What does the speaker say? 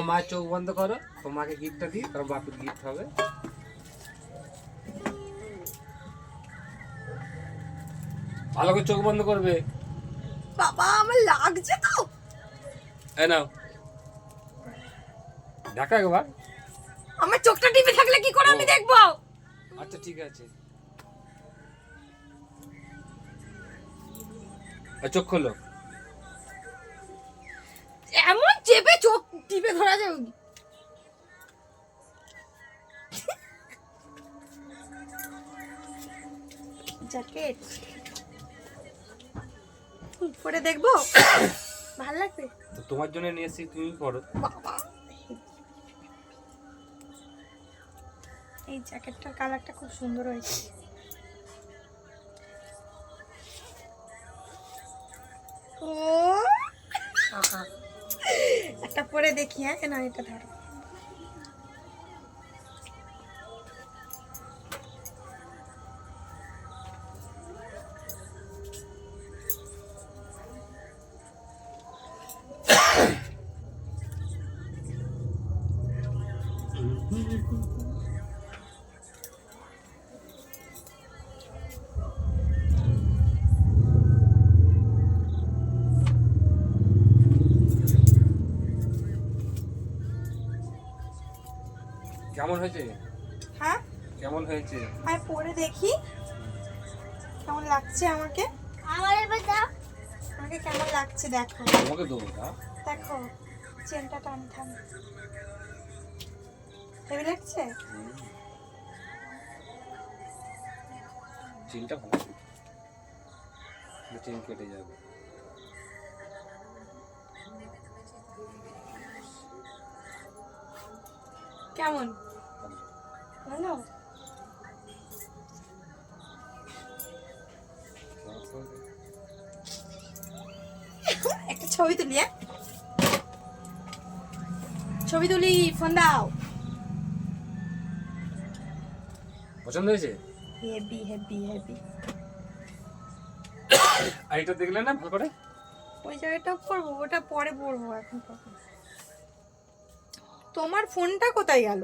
মায়ের চোখ বন্ধ করো, তোমাকে গিফটটা দিই, তোমার বাপের গিফট হবে। ভালো করে চোখ বন্ধ করবে। বাবা আমার লাগছে তো। এই নাও, দেখা একবার। আমার চোখটা টিপে থাকলে কি করে আমি দেখবো? আচ্ছা ঠিক আছে, চোখ খোলো। এমন চেপে চোখ টিপে ধরা যাবে? জ্যাকেট পরে দেখবো, ভালো লাগবে তো তোমার জন্য নিয়ে এসেছি, তুমি পরো। বাবা। এই জ্যাকেটটার কালারটা খুব সুন্দর হয়েছে। ও একটা পরে দেখি। হ্যাঁ না, এটা ধরো। কেমন হয়েছে? হ্যাঁ কেমন হয়েছে? আমি পরে দেখি কেমন লাগছে আমাকে। আমাকে কেমন লাগছে দেখো। তোমাকে দেবো না। দেখো চেনটা টান থাম, হেভি লাগছে। চেনটা ভালো, চেন কেটে যাবে। কেমন ভালো? একটা ছবি তুলি। ছবি তুলি, ফোন দাও। পছন্দ হয়েছে? Heavy heavy heavy. আর এটা দেখলে না ভালো করে? ওই জায়গাটাও পরবো, ওটা পরে পরবো, এখন পরবো। তোমার ফোনটা কোথায় গেল?